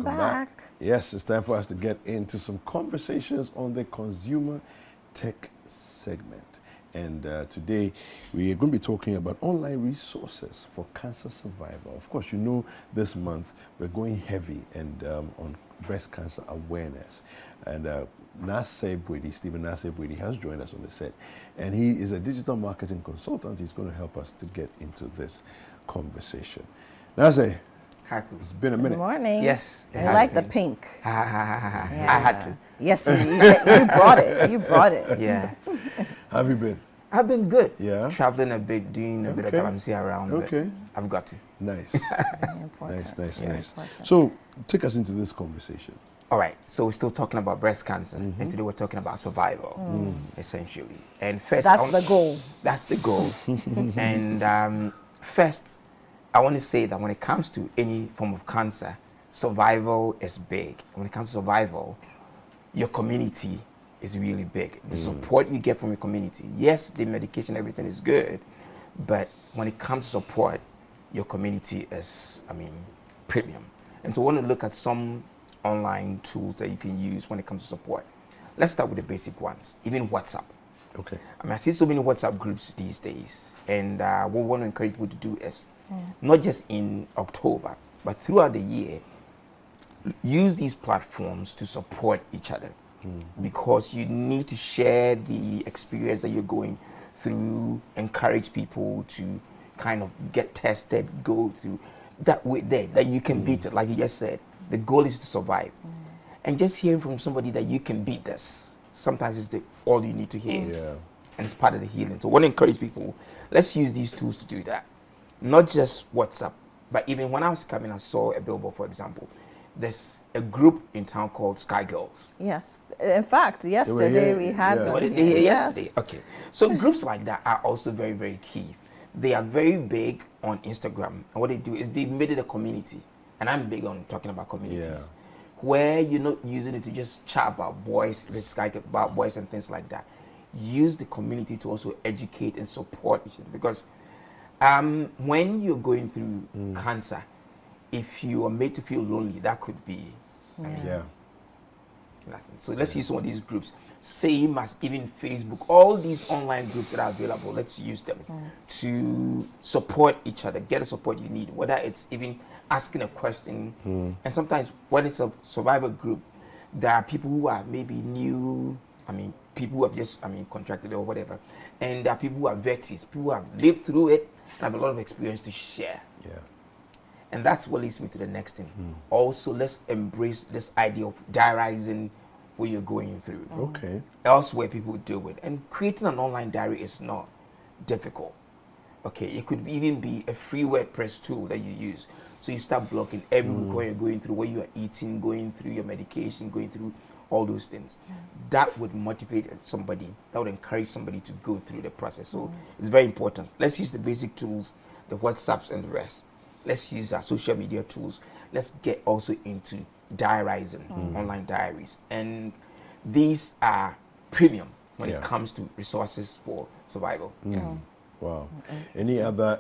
Welcome back. Yes, it's time for us to get into some conversations on the consumer tech segment. And today we are going to be talking about online resources for cancer survival. Of course, you know this month we're going heavy and on breast cancer awareness. And Stephen Nasebwedi has joined us on the set. And he is a digital marketing consultant. He's going to help us to get into this conversation. Nase, it's been a minute. Good morning. Yes. I like the pink. I had to. Yes, you brought it. You brought it. Yeah. How have you been? I've been good. Yeah. Traveling a bit, doing a bit of LMC around. Okay. I've got to. Nice. Very important. Nice. Important. So, take us into this conversation. All right. So we're still talking about breast cancer, and today we're talking about survival, essentially. And first, That's the goal. That's the goal. And first, I want to say that when it comes to any form of cancer, survival is big. When it comes to survival, your community is really big. The support you get from your community. Yes, the medication, everything is good, but when it comes to support, your community is, premium. And so I want to look at some online tools that you can use when it comes to support. Let's start with the basic ones, even WhatsApp. Okay. I see so many WhatsApp groups these days, and what we want to encourage people to do is not just in October, but throughout the year, use these platforms to support each other. Because you need to share the experience that you're going through, encourage people to kind of get tested, go through that way there, that you can beat it, like you just said. The goal is to survive. And just hearing from somebody that you can beat this, sometimes it's all you need to hear. Yeah. And it's part of the healing. So I want to encourage people, let's use these tools to do that. Not just WhatsApp, but even when I was coming, I saw a billboard, for example. There's a group in town called Sky Girls. Yes. In fact, yesterday we had Yeah. them. Were they here Yes. yesterday? Okay. So groups like that are also very, very key. They are very big on Instagram. And what they do is they made it a community. And I'm big on talking about communities. Where you're not using it to just chat about boys, about boys and things like that. Use the community to also educate and support each other. Because when you're going through cancer, if you are made to feel lonely, that could be nothing. So let's use some of these groups. Same as even Facebook, all these online groups that are available, let's use them to support each other, get the support you need, whether it's even asking a question. And sometimes when it's a survivor group, there are people who are maybe new, people who have just, contracted or whatever. And there are people who are veterans, people who have lived through it and have a lot of experience to share. Yeah. And that's what leads me to the next thing. Also, let's embrace this idea of diarizing what you're going through. Okay. Elsewhere, people deal with. And creating an online diary is not difficult. Okay, it could even be a free WordPress tool that you use. So you start blocking every week what you're going through, what you are eating, going through your medication, going through all those things. That would motivate somebody, that would encourage somebody to go through the process. So it's very important. Let's use the basic tools, the WhatsApps and the rest. Let's use our social media tools. Let's get also into diarizing, online diaries. And these are premium when it comes to resources for survival. Wow. Any other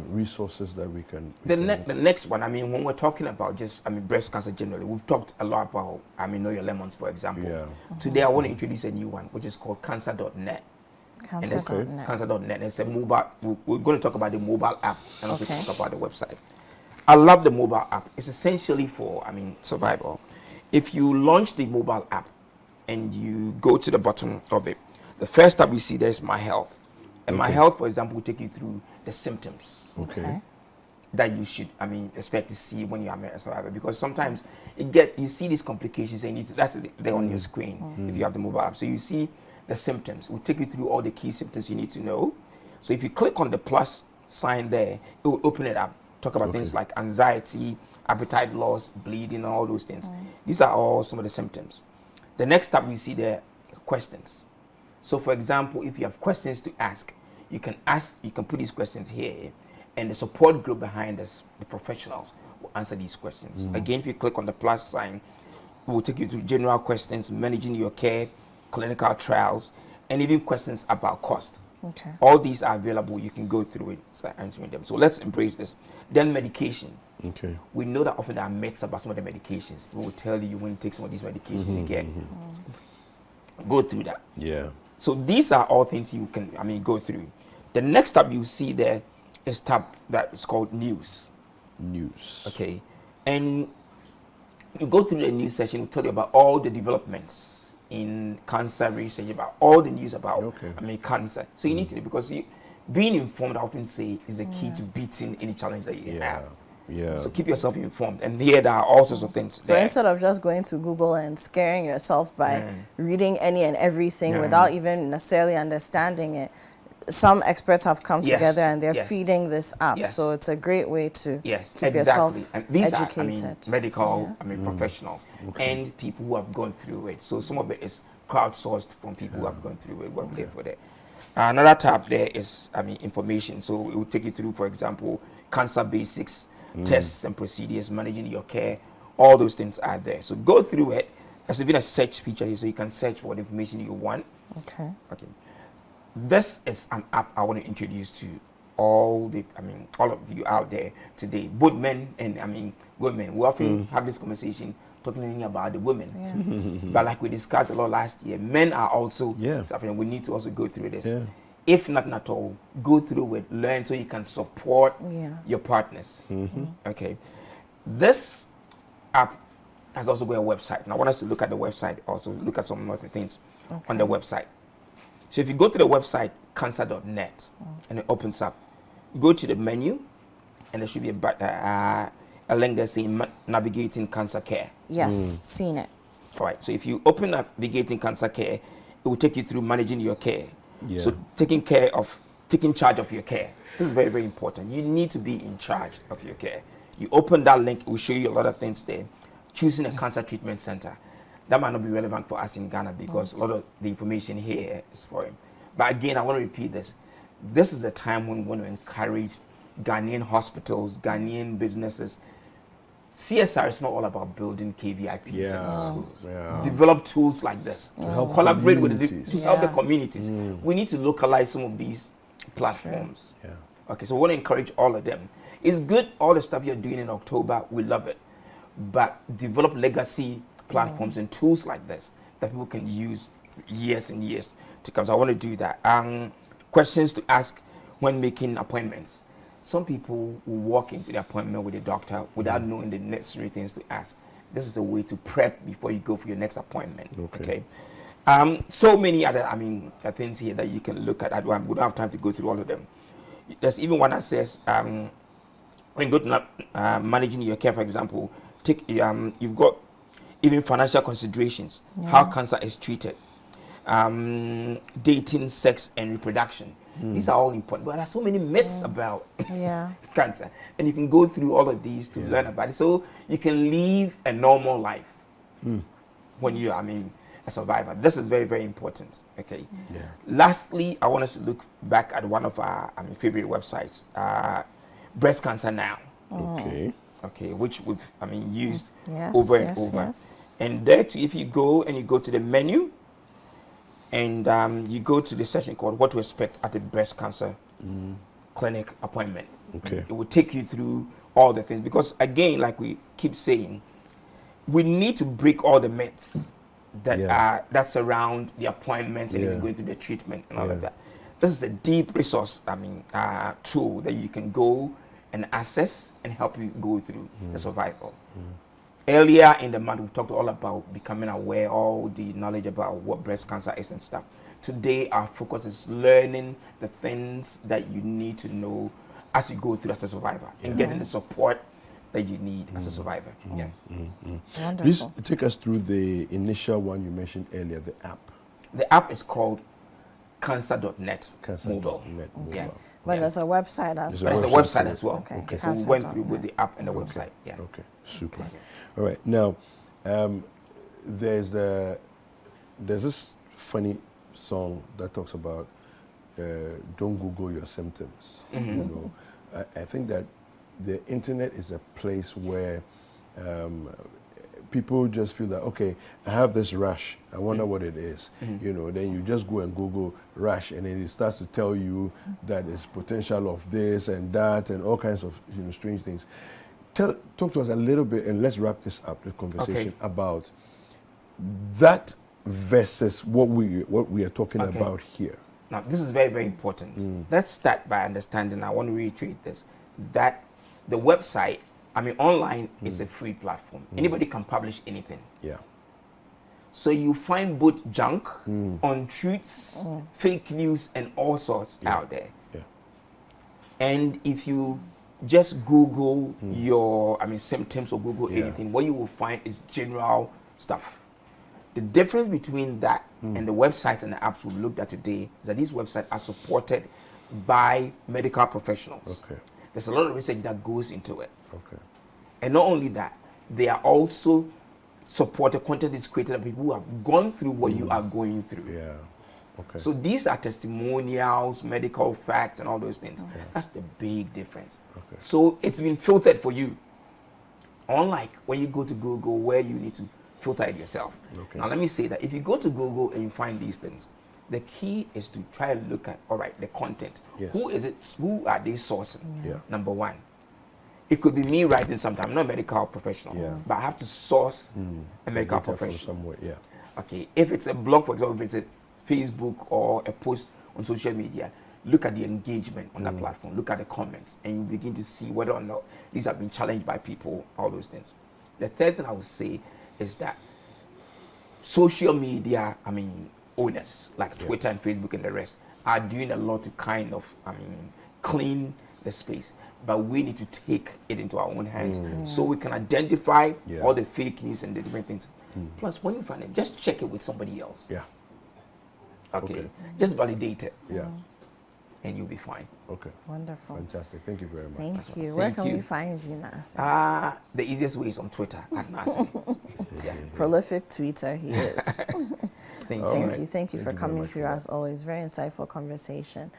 resources that we can? The next one, when we're talking about just, breast cancer generally, we've talked a lot about, Know Your Lemons, for example. Yeah. Today, I want to introduce a new one, which is called Cancer.net. Cancer.net. Cancer.net. It's a mobile. We're going to talk about the mobile app and also talk about the website. I love the mobile app. It's essentially for, survival. If you launch the mobile app and you go to the bottom of it, the first tab you see there is My Health. And My Health, for example, will take you through the symptoms that you should, expect to see when you are a survivor. Because sometimes you see these complications and that's there on your screen if you have the mobile app. So you see the symptoms. It will take you through all the key symptoms you need to know. So if you click on the plus sign there, it will open it up. Talk about things like anxiety, appetite loss, bleeding, and all those things. These are all some of the symptoms. The next tab you see there, questions. So for example, if you have questions to ask, you can put these questions here, and the support group behind us, the professionals, will answer these questions. Again, if you click on the plus sign, it will take you through general questions, managing your care, clinical trials, and even questions about cost. Okay. All these are available. You can go through it, start answering them. So let's embrace this. Then medication. Okay. We know that often there are myths about some of the medications. People will tell you when you take some of these medications, you get. Go through that. Yeah. So these are all things you can, go through. The next tab you see there is tab that is called news. News. Okay. And you go through the news section, will tell you about all the developments in cancer research, about all the news about cancer. So you need to, because being informed, I often say, is the key to beating any challenge that you have. Yeah. So keep yourself informed. And here there are all sorts of things. So instead of just going to Google and scaring yourself by reading any and everything without even necessarily understanding it, some experts have come together and they're feeding this up. So it's a great way to keep yourself and these educated. are, medical, professionals and people who have gone through it. So some of it is crowdsourced from people who have gone through it, worked there for that. Another tab there is, information. So it will take you through, for example, cancer basics, tests and procedures, managing your care. All those things are there. So go through it. There's even a search feature here, so you can search for the information you want. Okay. This is an app I want to introduce to all of you out there today, both men and women. We often have this conversation talking about the women, but like we discussed a lot last year, men are also suffering. We need to also go through this. If nothing at all, go through it, learn so you can support your partners. Okay, this app has also got a website, and I want us to look at the website, also look at some other things on the website. So if you go to the website cancer.net and it opens up, go to the menu, and there should be a link there saying navigating cancer care. Yes, seen it. All right. So if you open up navigating cancer care, it will take you through managing your care. So taking charge of your care. This is very, very important. You need to be in charge of your care. You open that link, it will show you a lot of things there. Choosing a cancer treatment center. That might not be relevant for us in Ghana because a lot of the information here is for him. But again, I want to repeat this. This is a time when we want to encourage Ghanaian hospitals, Ghanaian businesses. CSR is not all about building KVIPs in schools. Develop tools like this. To help collaborate with to help the communities. We need to localize some of these platforms. Okay, so we want to encourage all of them. It's good, all the stuff you're doing in October, we love it. But develop legacy platforms and tools like this that people can use years and years to come. So I want to do that. Questions to ask when making appointments. Some people will walk into the appointment with a doctor without knowing the necessary things to ask. This is a way to prep before you go for your next appointment. Okay. So many other things here that you can look at. We don't have time to go through all of them. There's even one that says when you go to managing your care, for example, you've got even financial considerations, how cancer is treated, dating, sex, and reproduction. These are all important, but there are so many myths about cancer, and you can go through all of these to learn about it, so you can live a normal life when you, a survivor. This is very, very important. Okay. Lastly, I want us to look back at one of our favorite websites, Breast Cancer Now. Okay, which we've used over and over. And there, if you go to the menu, and you go to the section called What to Expect at a Breast Cancer Clinic Appointment. It will take you through all the things, because again, like we keep saying, we need to break all the myths that surround the appointments and even going through the treatment and all of that. This is a deep resource, tool that you can go and access and help you go through the survival. Earlier in the month, we talked all about becoming aware, all the knowledge about what breast cancer is and stuff. Today, our focus is learning the things that you need to know as you go through as a survivor and getting the support that you need as a survivor. Please take us through the initial one you mentioned earlier, the app. The app is called Cancer.net Mobile. But there's a website as well. There's a website as well. Okay. So we went through with the app and the website. Okay, super. All right, now there's this funny song that talks about don't Google your symptoms. You know, I think that the internet is a place where people just feel that, okay, I have this rash, I wonder what it is. You know, then you just go and Google rash, and then it starts to tell you that there's potential of this and that and all kinds of, you know, strange things. Talk to us a little bit, and let's wrap this up, the conversation, about that versus what we are talking about here. Now, this is very, very important. Let's start by understanding, I want to reiterate this, that the website, I mean, online is a free platform. Anybody can publish anything. Yeah. So you find both junk, untruths, fake news, and all sorts out there. Yeah. And if you just Google your, I mean, symptoms or Google anything, what you will find is general stuff. The difference between that and the websites and the apps we looked at today is that these websites are supported by medical professionals. Okay. There's a lot of research that goes into it. Okay. And not only that, they are also supported, content is created by people who have gone through what you are going through. Yeah. Okay. So these are testimonials, medical facts, and all those things. Okay. That's the big difference. Okay. So it's been filtered for you. Unlike when you go to Google, where you need to filter it yourself. Okay. Now let me say that if you go to Google and you find these things, the key is to try and look at, all right, the content. Yes. Who is it? Who are they sourcing? Yeah. Number one. It could be me writing something. I'm not a medical professional, but I have to source a medical professional. Somewhere, yeah. Okay. If it's a blog, for example, if it's a Facebook or a post on social media, look at the engagement on that platform. Look at the comments, and you begin to see whether or not these have been challenged by people, all those things. The third thing I would say is that social media, I mean, owners like Twitter and Facebook and the rest are doing a lot to kind of, I mean, clean the space. But we need to take it into our own hands so we can identify all the fake news and the different things. Plus, when you find it, just check it with somebody else. Yeah. Okay. Just validate it. Yeah. And you'll be fine. Okay. Wonderful. Fantastic. Thank you very much. Thank you. Where can we find you, Nasir? The easiest way is on Twitter at Nasir. Prolific tweeter he is. Thank you. Thank you for coming through as always. Very insightful conversation.